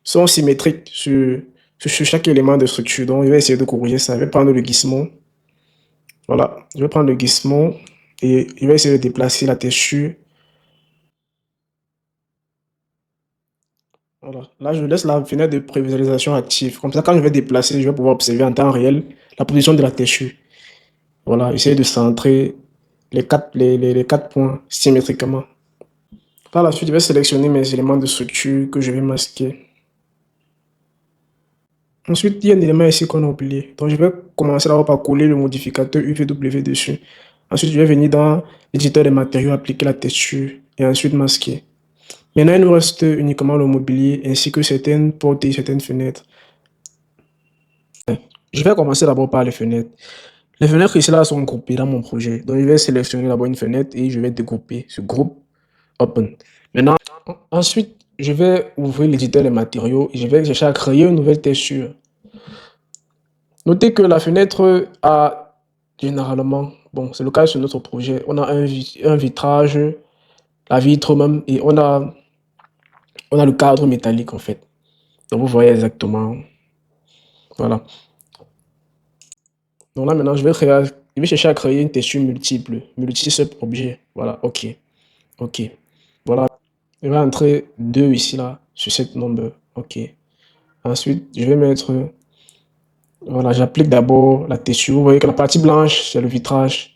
sont symétriques sur chaque élément de structure. Donc, je vais essayer de corriger ça. Je vais prendre le Gizmo. Voilà, je vais prendre le Gizmo et je vais essayer de déplacer la texture. Voilà. Là, je laisse la fenêtre de prévisualisation active. Comme ça, quand je vais déplacer, je vais pouvoir observer en temps réel la position de la texture. Voilà, essayer de centrer les quatre points symétriquement. Par la suite, je vais sélectionner mes éléments de structure que je vais masquer. Ensuite, il y a un élément ici qu'on a oublié. Donc, je vais commencer d'abord par coller le modificateur UVW dessus. Ensuite, je vais venir dans l'éditeur des matériaux, appliquer la texture et ensuite masquer. Maintenant, il nous reste uniquement le mobilier ainsi que certaines portes et certaines fenêtres. Je vais commencer d'abord par les fenêtres. Les fenêtres ici là sont groupées dans mon projet. Donc, je vais sélectionner d'abord une fenêtre et je vais dégrouper ce groupe Open. Maintenant, ensuite, je vais ouvrir l'éditeur des matériaux et je vais chercher à créer une nouvelle texture. Notez que la fenêtre a généralement, bon, c'est le cas sur notre projet, on a un vitrage, la vitre même, et on a le cadre métallique en fait. Donc vous voyez exactement, voilà. Donc là maintenant, je vais chercher à créer une texture multiple, multi-sub-objet. Voilà, ok, ok. Voilà, je vais entrer 2 ici là, sur cette nombre, ok. Ensuite, je vais mettre, voilà, j'applique d'abord la texture. Vous voyez que la partie blanche, c'est le vitrage.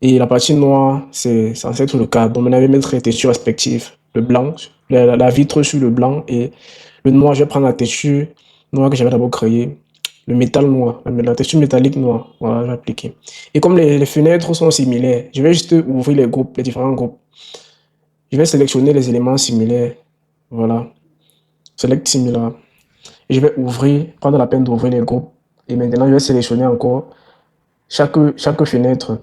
Et la partie noire, c'est censé être le cadre. Donc maintenant, je vais mettre les textures respectives. Le blanc, la vitre sur le blanc et le noir, je vais prendre la texture noire que j'avais d'abord créée. Le métal noir, la texture métallique noire. Voilà, je vais appliquer. Et comme les fenêtres sont similaires, je vais juste ouvrir les groupes, les différents groupes. Je vais sélectionner les éléments similaires. Voilà. Select similar. Et je vais ouvrir, prendre la peine d'ouvrir les groupes. Et maintenant, je vais sélectionner encore chaque fenêtre.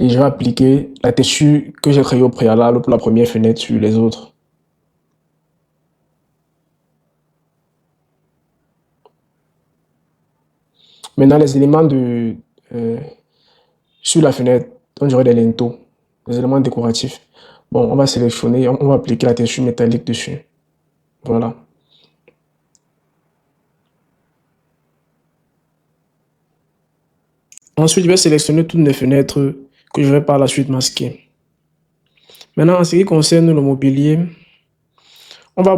Et je vais appliquer la texture que j'ai créée au préalable pour la première fenêtre sur les autres. Maintenant, les éléments sur la fenêtre, on dirait des linteaux, des éléments décoratifs. Bon, on va sélectionner, on va appliquer la texture métallique dessus. Voilà. Ensuite, je vais sélectionner toutes les fenêtres que je vais par la suite masquer. Maintenant, en ce qui concerne le mobilier, on va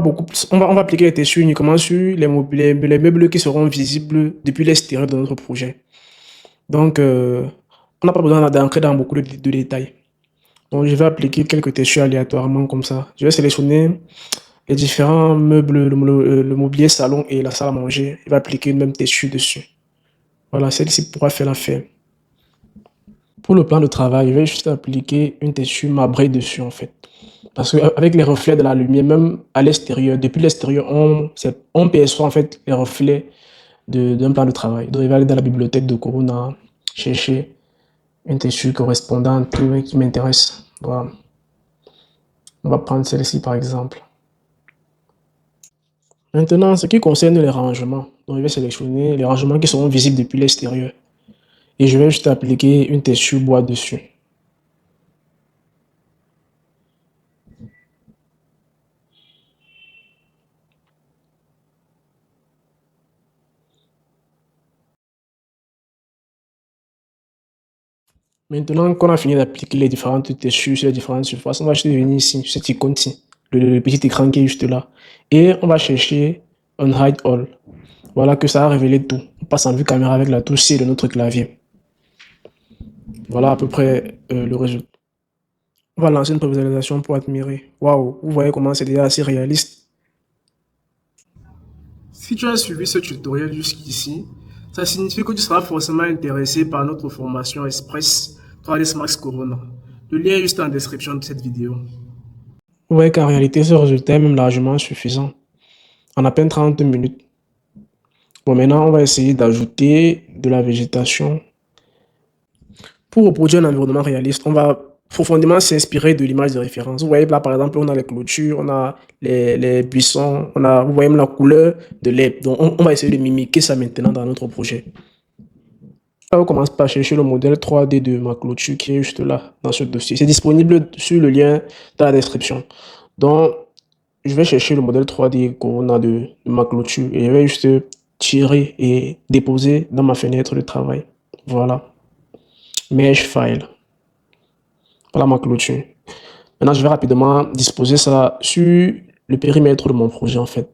appliquer les textures uniquement sur les meubles qui seront visibles depuis l'extérieur de notre projet. Donc, on n'a pas besoin d'entrer dans beaucoup de détails. Donc, je vais appliquer quelques textures aléatoirement comme ça. Je vais sélectionner les différents meubles, le mobilier salon et la salle à manger. Je vais appliquer une même texture dessus. Voilà, celle-ci pourra faire l'affaire. Pour le plan de travail, je vais juste appliquer une texture marbrée dessus en fait. Parce qu'avec les reflets de la lumière, même à l'extérieur, depuis l'extérieur, on perçoit en fait les reflets d'un plan de travail. Donc, je vais aller dans la bibliothèque de Corona, chercher une texture correspondante qui m'intéresse. Voilà. On va prendre celle-ci par exemple. Maintenant, ce qui concerne les rangements, donc je vais sélectionner les rangements qui seront visibles depuis l'extérieur. Et je vais juste appliquer une texture bois dessus. Maintenant qu'on a fini d'appliquer les différentes textures sur les différentes surfaces, on va juste venir ici, sur cette icône-ci, le petit écran qui est juste là. Et on va chercher un hide all. Voilà que ça a révélé tout. On passe en vue caméra avec la touche C de notre clavier. Voilà à peu près le résultat. On va lancer une prévisualisation pour admirer. Waouh, vous voyez comment c'est déjà assez réaliste. Si tu as suivi ce tutoriel jusqu'ici, ça signifie que tu seras forcément intéressé par notre formation Express 3ds Max Corona. Le lien est juste en description de cette vidéo. Vous voyez qu'en réalité, ce résultat est même largement suffisant. En à peine 30 minutes. Bon, maintenant, on va essayer d'ajouter de la végétation. Pour reproduire un environnement réaliste, on va profondément s'inspirer de l'image de référence. Vous voyez là, par exemple, on a les clôtures, on a les buissons, vous voyez même la couleur de l'herbe. Donc, on va essayer de mimiquer ça maintenant dans notre projet. Là, on commence par chercher le modèle 3D de ma clôture qui est juste là, dans ce dossier. C'est disponible sur le lien dans la description. Donc, je vais chercher le modèle 3D qu'on a de ma clôture et je vais juste tirer et déposer dans ma fenêtre de travail. Voilà. Mesh file. Voilà ma clôture. Maintenant, je vais rapidement disposer ça sur le périmètre de mon projet en fait.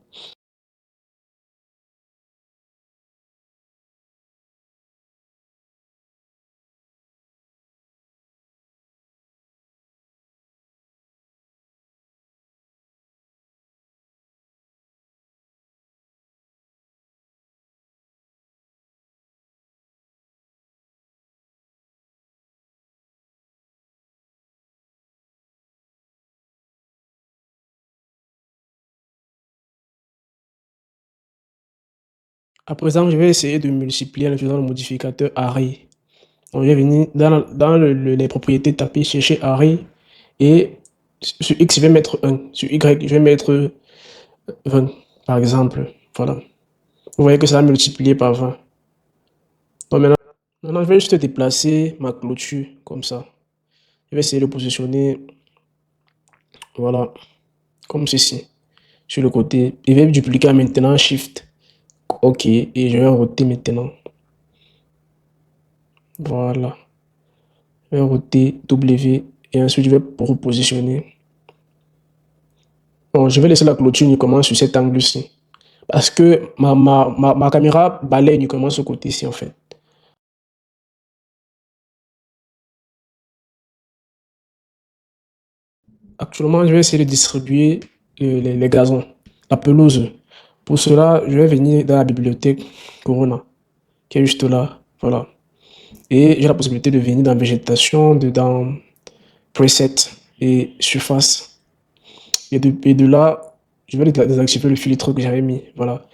À présent, je vais essayer de multiplier en utilisant le modificateur array. Donc, je vais venir dans les propriétés, taper chercher array et sur X, je vais mettre 1. Sur Y, je vais mettre 20, par exemple. Voilà. Vous voyez que ça va multiplier par 20. Donc maintenant, je vais juste déplacer ma clôture comme ça. Je vais essayer de positionner, voilà, comme ceci, sur le côté. Je vais dupliquer maintenant Shift. OK. Et je vais roter maintenant. Voilà. Je vais roter W. Et ensuite, je vais repositionner. Bon, je vais laisser la clôture uniquement sur cet angle-ci. Parce que ma caméra balaye uniquement ce côté-ci, en fait. Actuellement, je vais essayer de distribuer les gazons, la pelouse. Pour cela, je vais venir dans la bibliothèque Corona, qui est juste là. Voilà. Et j'ai la possibilité de venir dans végétation, dans preset et surface. Et de là, je vais désactiver le filtre que j'avais mis. Voilà.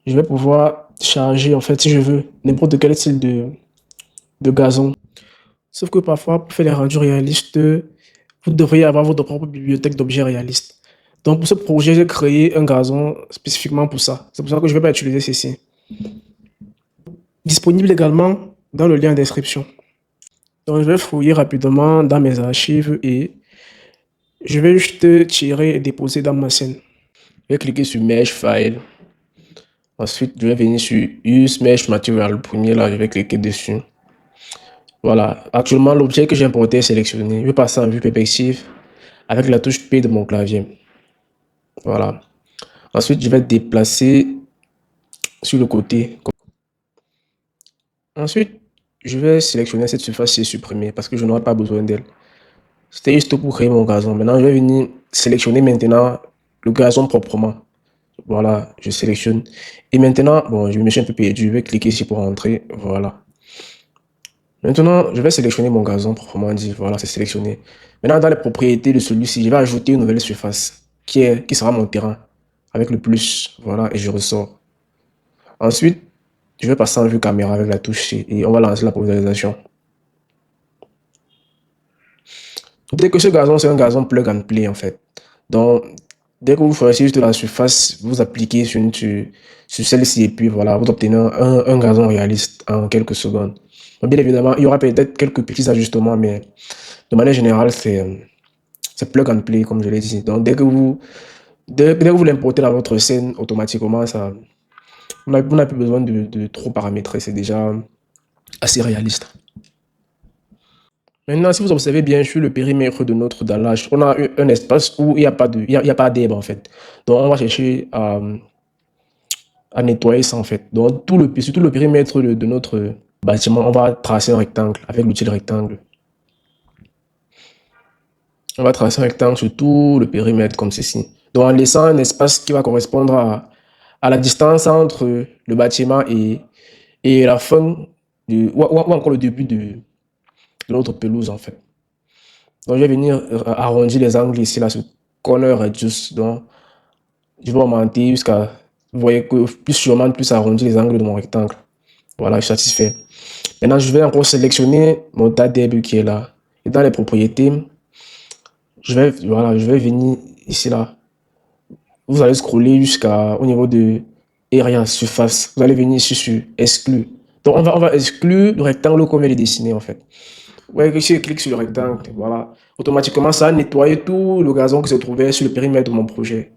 Je vais pouvoir charger, en fait, si je veux, n'importe quel style de gazon. Sauf que parfois, pour faire les rendus réalistes, vous devriez avoir votre propre bibliothèque d'objets réalistes. Donc, pour ce projet, j'ai créé un gazon spécifiquement pour ça. C'est pour ça que je ne vais pas utiliser ceci. Disponible également dans le lien en description. Donc, je vais fouiller rapidement dans mes archives et je vais juste tirer et déposer dans ma scène. Je vais cliquer sur Mesh File. Ensuite, je vais venir sur Use Mesh Material. Le premier, là, je vais cliquer dessus. Voilà. Actuellement, l'objet que j'ai importé est sélectionné. Je vais passer en vue perspective avec la touche P de mon clavier. Voilà. Ensuite, je vais déplacer sur le côté. Ensuite, je vais sélectionner cette surface et supprimer parce que je n'aurai pas besoin d'elle. C'était juste pour créer mon gazon. Maintenant, je vais venir sélectionner maintenant le gazon proprement. Voilà, je sélectionne. Et maintenant, bon, je me suis un peu perdu. Je vais cliquer ici pour entrer. Voilà. Maintenant, je vais sélectionner mon gazon proprement dit. Voilà, c'est sélectionné. Maintenant, dans les propriétés de celui-ci, je vais ajouter une nouvelle surface qui sera mon terrain avec le plus. Voilà, et je ressors. Ensuite, je vais passer en vue caméra avec la touche C et on va lancer la polarisation. Dès que ce gazon, c'est un gazon plug and play en fait. Donc, dès que vous choisissez juste la surface, vous appliquez sur celle-ci et puis voilà, vous obtenez un gazon réaliste en quelques secondes. Donc, bien évidemment, il y aura peut-être quelques petits ajustements, mais de manière générale, c'est plug and play comme je l'ai dit. Donc, dès que vous l'importez dans votre scène, automatiquement, vous n'avez plus besoin de trop paramétrer, c'est déjà assez réaliste. Maintenant, si vous observez bien sur le périmètre de notre dallage, on a un espace où il n'y a pas d'herbe en fait. Donc, on va chercher à nettoyer ça en fait. Donc, sur tout le périmètre de notre bâtiment, on va tracer un rectangle avec l'outil de rectangle. On va tracer un rectangle sur tout le périmètre comme ceci. Donc, en laissant un espace qui va correspondre à la distance entre le bâtiment et la fin, ou encore le début de notre pelouse en fait. Donc, je vais venir arrondir les angles ici, là, sur corner radius. Donc, je vais augmenter jusqu'à, vous voyez que plus je augmente, plus arrondir les angles de mon rectangle. Voilà, je suis satisfait. Maintenant, je vais encore sélectionner mon tas d'herbe qui est là. Et dans les propriétés, voilà, je vais venir ici, là. Vous allez scroller jusqu'au niveau de area, surface. Vous allez venir ici sur exclure. Donc, on va exclure le rectangle qu'on vient de dessiner, en fait. Ouais, si je clique sur le rectangle, voilà, automatiquement, ça a nettoyé tout le gazon qui se trouvait sur le périmètre de mon projet.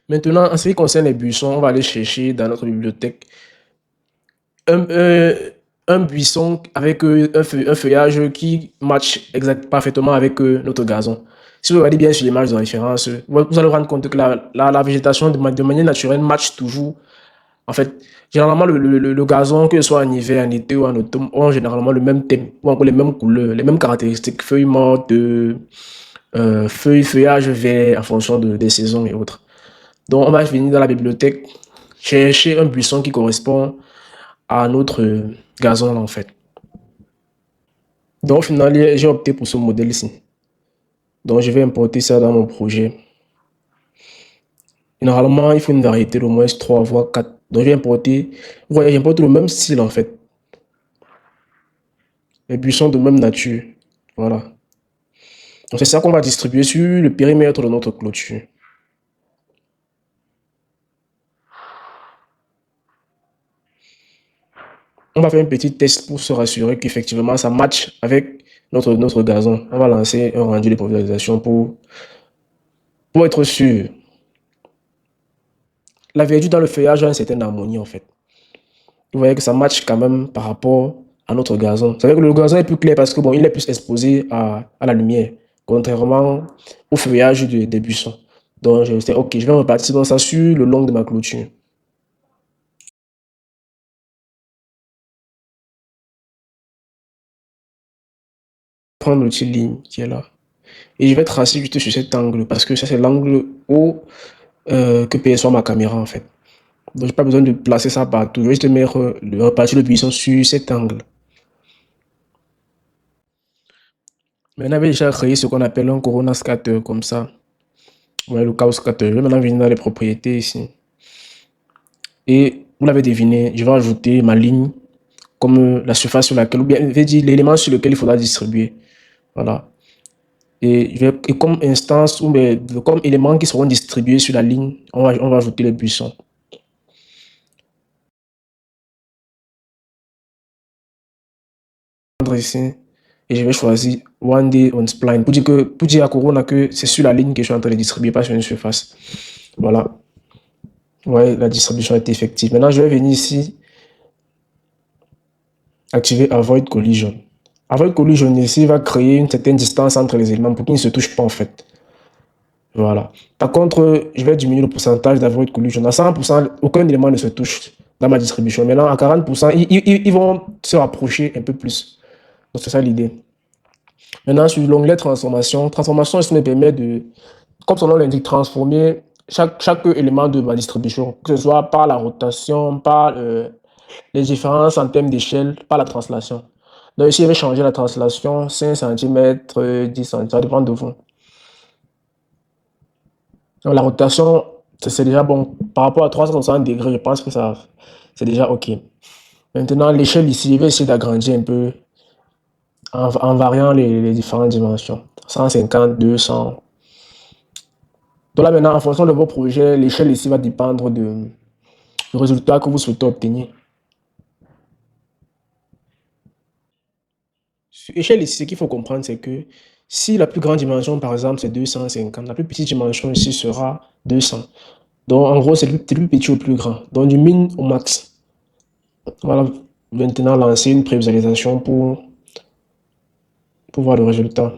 Maintenant, en ce qui concerne les buissons, on va aller chercher dans notre bibliothèque un buisson avec un feuillage qui match parfaitement avec notre gazon. Si vous regardez bien sur l'image de référence, vous allez vous rendre compte que la végétation de manière naturelle match toujours. En fait, généralement, le gazon, que ce soit en hiver, en été ou en automne, ont généralement le même thème, ou encore les mêmes couleurs, les mêmes caractéristiques, feuilles mortes, feuillage vert en fonction des saisons et autres. Donc, on va venir dans la bibliothèque chercher un buisson qui correspond à notre gazon, là, en fait. Donc, au final, j'ai opté pour ce modèle ici. Donc, je vais importer ça dans mon projet. Et normalement, il faut une variété d'au moins 3 voire 4. Donc, j'ai importé, ouais, j'importe le même style en fait. Les buissons de même nature. Voilà. Donc, c'est ça qu'on va distribuer sur le périmètre de notre clôture. On va faire un petit test pour se rassurer qu'effectivement ça match avec notre gazon. On va lancer un rendu de pulvérisation pour être sûr. La verdure dans le feuillage a une certaine harmonie en fait. Vous voyez que ça match quand même par rapport à notre gazon. Vous savez que le gazon est plus clair parce que bon, il est plus exposé à la lumière, contrairement au feuillage des buissons. Donc je sais, ok, je vais repartir dans ça sur le long de ma clôture. Prendre l'outil ligne qui est là. Et je vais tracer juste sur cet angle parce que ça c'est l'angle haut que perçoit ma caméra en fait. Donc j'ai pas besoin de placer ça partout. Je vais juste mettre repartir le buisson sur cet angle. Maintenant, je vais déjà créer ce qu'on appelle un Corona Scatter comme ça. Ouais, le chaos scatter. Je vais maintenant venir dans les propriétés ici. Et vous l'avez deviné, je vais ajouter ma ligne comme la surface sur laquelle, ou bien, je vais dire l'élément sur lequel il faudra distribuer. Voilà. Et comme instance, ou bien, comme éléments qui seront distribués sur la ligne, on va ajouter les buissons. Ici, et je vais choisir One Day on Spline pour dire à Corona que c'est sur la ligne que je suis en train de distribuer, pas sur une surface. Voilà. Ouais, la distribution est effective. Maintenant, je vais venir ici, activer Avoid Collision. Avoid Collision ici va créer une certaine distance entre les éléments pour qu'ils ne se touchent pas en fait. Voilà. Par contre, je vais diminuer le pourcentage d'avoid collision. À 100%, aucun élément ne se touche dans ma distribution. Maintenant, à 40%, ils vont se rapprocher un peu plus. Donc, c'est ça l'idée. Maintenant, sur l'onglet transformation, transformation, ça me permet de, comme son nom l'indique, transformer chaque élément de ma distribution, que ce soit par la rotation, par les différences en termes d'échelle, par la translation. Donc ici, je vais changer la translation 5 cm, 10 cm, ça dépend de vous. Donc, la rotation, c'est déjà bon. Par rapport à 360 degrés, je pense que ça, c'est déjà OK. Maintenant, l'échelle ici, je vais essayer d'agrandir un peu en variant les différentes dimensions. 150, 200. Donc là, maintenant, en fonction de vos projets, l'échelle ici va dépendre du résultat que vous souhaitez obtenir. Sur l'échelle ici, ce qu'il faut comprendre, c'est que si la plus grande dimension, par exemple, c'est 250, la plus petite dimension ici sera 200. Donc, en gros, c'est du plus petit au plus grand. Donc, du min au max. Voilà, maintenant lancer une prévisualisation pour voir le résultat.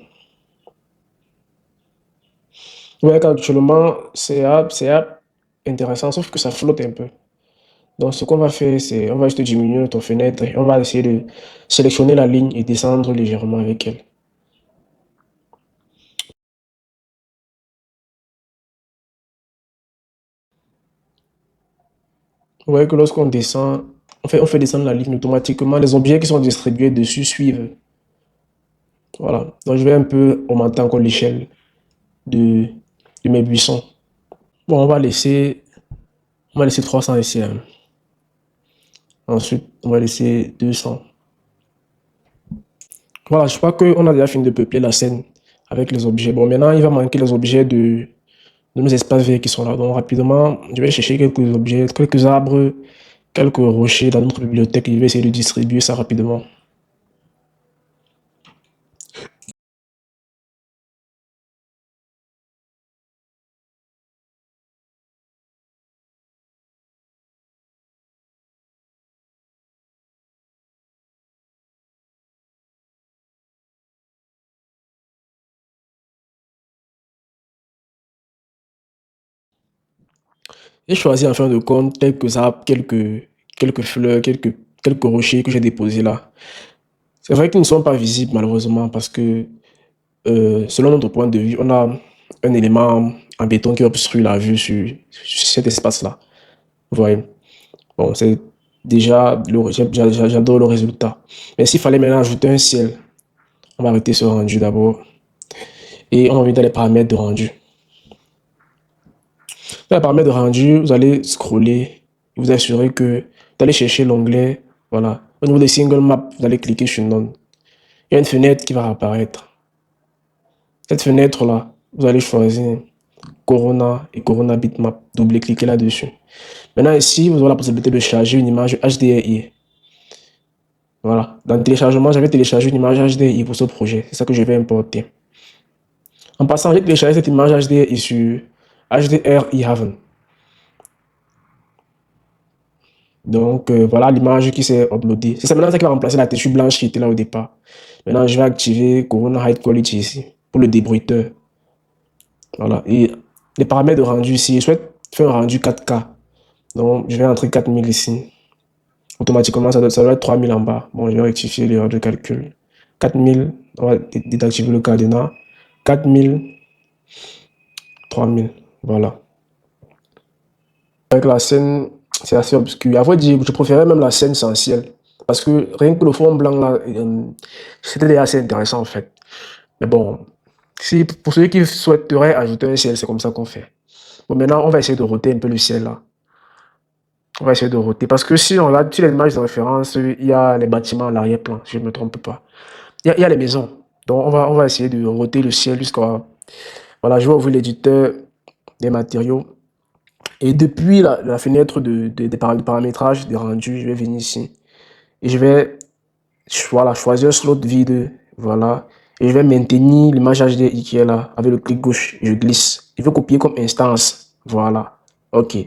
Vous voyez qu'actuellement, c'est intéressant, sauf que ça flotte un peu. Donc, ce qu'on va faire, c'est on va juste diminuer notre fenêtre et on va essayer de sélectionner la ligne et descendre légèrement avec elle. Vous voyez que lorsqu'on descend, on fait descendre la ligne automatiquement. Les objets qui sont distribués dessus suivent. Voilà. Donc, je vais un peu augmenter encore l'échelle de, de mes buissons. Bon, on va laisser 300 ici. Hein. Ensuite, on va laisser 200. Voilà, je crois qu'on a déjà fini de peupler la scène avec les objets. Bon, maintenant, il va manquer les objets de nos espaces verts qui sont là. Donc, rapidement, je vais chercher quelques objets, quelques arbres, quelques rochers dans notre bibliothèque. Je vais essayer de distribuer ça rapidement. J'ai choisi en fin de compte quelques arbres, quelques fleurs, quelques rochers que j'ai déposés là. C'est vrai qu'ils ne sont pas visibles malheureusement parce que selon notre point de vue, on a un élément en béton qui obstrue la vue sur cet espace-là. Vous voyez? Bon, c'est déjà, j'adore le résultat. Mais s'il fallait maintenant ajouter un ciel, on va arrêter ce rendu d'abord et on va venir dans les paramètres de rendu. Dans la paramètre de rendu, vous allez scroller, vous assurer que vous allez chercher l'onglet, voilà. Au niveau des single maps, vous allez cliquer sur None. Il y a une fenêtre qui va apparaître. Cette fenêtre-là, vous allez choisir Corona et Corona Bitmap. Double-cliquez là-dessus. Maintenant, ici, vous aurez la possibilité de charger une image HDRI. Voilà. Dans le téléchargement, j'avais téléchargé une image HDRI pour ce projet. C'est ça que je vais importer. En passant, j'ai téléchargé cette image HDRI sur HDRI Haven. Donc, voilà l'image qui s'est uploadée. C'est ça maintenant ça qui va remplacer la texture blanche qui était là au départ. Maintenant, je vais activer Corona High Quality ici pour le débruiteur. Voilà. Et les paramètres de rendu ici, je souhaite faire un rendu 4K. Donc, je vais entrer 4000 ici. Automatiquement, ça doit être 3000 en bas. Bon, je vais rectifier l'erreur de calcul. 4000, on va désactiver le cadenas. 4000, 3000. Voilà. Avec la scène, c'est assez obscur. À vrai dire, je préférais même la scène sans ciel. Parce que rien que le fond blanc, là, c'était déjà assez intéressant en fait. Mais bon, si, pour ceux qui souhaiteraient ajouter un ciel, c'est comme ça qu'on fait. Bon, maintenant, on va essayer de roter un peu le ciel là. On va essayer de roter. Parce que si on regarde sur les images de référence, il y a les bâtiments à l'arrière-plan, si je ne me trompe pas. Il y a les maisons. Donc, on va essayer de roter le ciel jusqu'à. Voilà, je vais ouvrir l'éditeur des matériaux. Et depuis la fenêtre de paramétrage des rendus, je vais venir ici. Et je vais voilà, choisir un slot vide. Voilà. Et je vais maintenir l'image HDRI qui est là. Avec le clic gauche, je glisse. Je veux copier comme instance. Voilà. OK.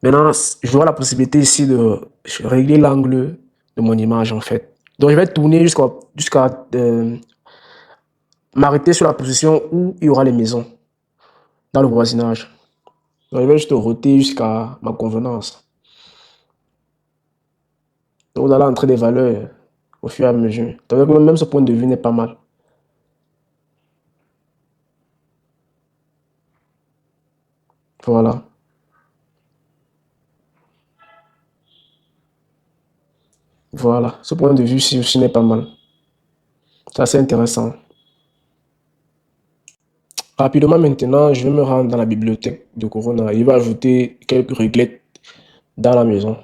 Maintenant, j'aurai la possibilité ici de régler l'angle de mon image en fait. Donc, je vais tourner jusqu'à m'arrêter sur la position où il y aura les maisons dans le voisinage. Donc, je vais juste roter jusqu'à ma convenance. Donc, vous allez entrer des valeurs au fur et à mesure. Donc, même ce point de vue n'est pas mal. Voilà. Voilà. Ce point de vue-ci aussi n'est pas mal. C'est assez intéressant. Rapidement maintenant, je vais me rendre dans la bibliothèque de Corona. Il va ajouter quelques réglettes dans la maison.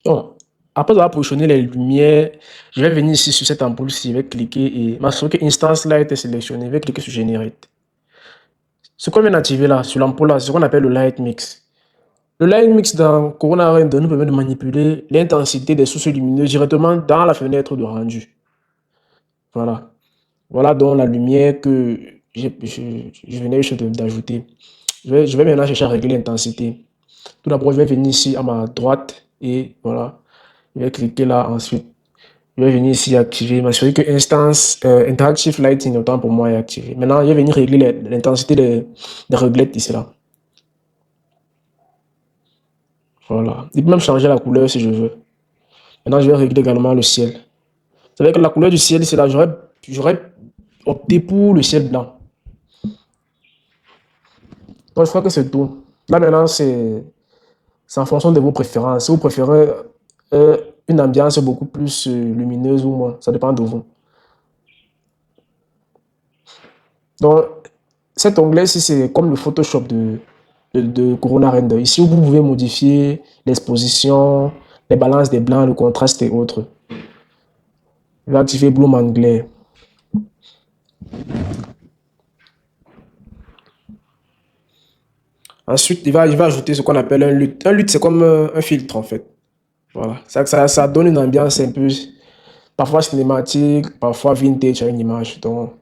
Donc, après avoir positionné les lumières, je vais venir ici sur cette ampoule-ci, je vais cliquer et m'assurer que Instance là a été sélectionnée. Je vais cliquer sur Generate. Ce qu'on vient d'activer là, sur l'ampoule là, c'est ce qu'on appelle le Light Mix. Le Light Mix dans Corona Render nous permet de manipuler l'intensité des sources lumineuses directement dans la fenêtre de rendu. Voilà. Voilà donc la lumière que je venais juste d'ajouter. Je vais maintenant chercher à régler l'intensité. Tout d'abord, je vais venir ici à ma droite et voilà. Je vais cliquer là ensuite. Je vais venir ici activer, m'assurer que instance Interactive Lighting, autant pour moi, est activé. Maintenant, je vais venir régler l'intensité des réglettes ici là. Voilà. Il peut même changer la couleur si je veux. Maintenant, je vais régler également le ciel. C'est vrai que la couleur du ciel, c'est là, j'aurais opté pour le ciel blanc. Donc, je crois que c'est tout. Là, maintenant, c'est en fonction de vos préférences. Si vous préférez euh, une ambiance beaucoup plus lumineuse ou moins, ça dépend de vous. Donc, cet onglet-ci, c'est comme le Photoshop de Corona Render. Ici, vous pouvez modifier l'exposition, les balances des blancs, le contraste et autres. Je vais activer Bloom Anglais. Ensuite, il va ajouter ce qu'on appelle un LUT. Un LUT, c'est comme un filtre, en fait. Voilà. Ça donne une ambiance un peu, parfois cinématique, parfois vintage à une image. Donc,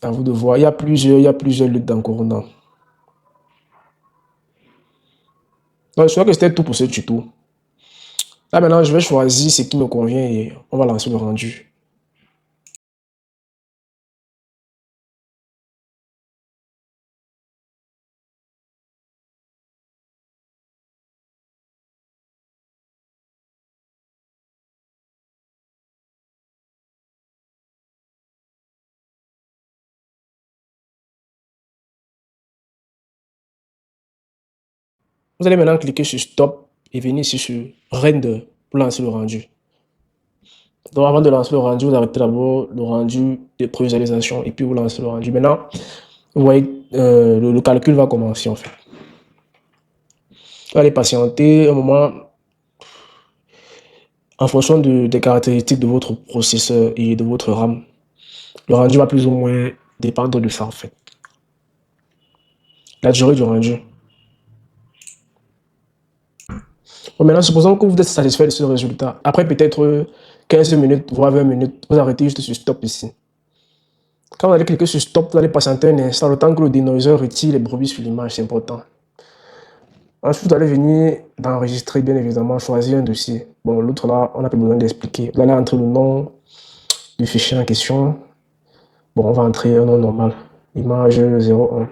à vous de voir. Il y a plusieurs LUT dans Corona. Donc, je crois que c'était tout pour ce tuto. Là, maintenant, je vais choisir ce qui me convient et on va lancer le rendu. Vous allez maintenant cliquer sur Stop et venir ici sur Render pour lancer le rendu. Donc, avant de lancer le rendu, vous arrêtez d'abord le rendu de prévisualisation et puis vous lancez le rendu. Maintenant, vous voyez, le calcul va commencer en fait. Vous allez patienter un moment en fonction des caractéristiques de votre processeur et de votre RAM. Le rendu va plus ou moins dépendre de ça en fait. La durée du rendu. Bon, maintenant, supposons que vous êtes satisfait de ce résultat. Après peut-être 15 minutes, voire 20 minutes, vous arrêtez juste sur stop ici. Quand vous allez cliquer sur stop, vous allez patienter un instant, le temps que le denoiser retire les brebis sur l'image, c'est important. Ensuite, vous allez venir d'enregistrer, bien évidemment, choisir un dossier. Bon, l'autre là, on n'a pas besoin d'expliquer. Vous allez entrer le nom du fichier en question. Bon, on va entrer un nom normal. Image 01.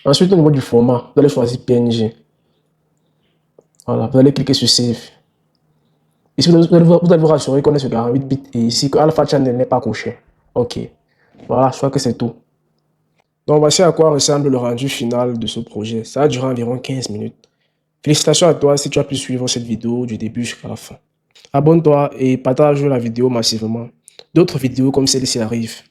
Ensuite, au niveau du format, vous allez choisir PNG. Voilà, vous allez cliquer sur Save. Ici, vous allez vous rassurer qu'on est sur 48 bits et ici que Alpha Channel n'est pas coché. Ok. Voilà, je crois que c'est tout. Donc, voici à quoi ressemble le rendu final de ce projet. Ça a duré environ 15 minutes. Félicitations à toi si tu as pu suivre cette vidéo du début jusqu'à la fin. Abonne-toi et partage la vidéo massivement. D'autres vidéos comme celle-ci arrivent.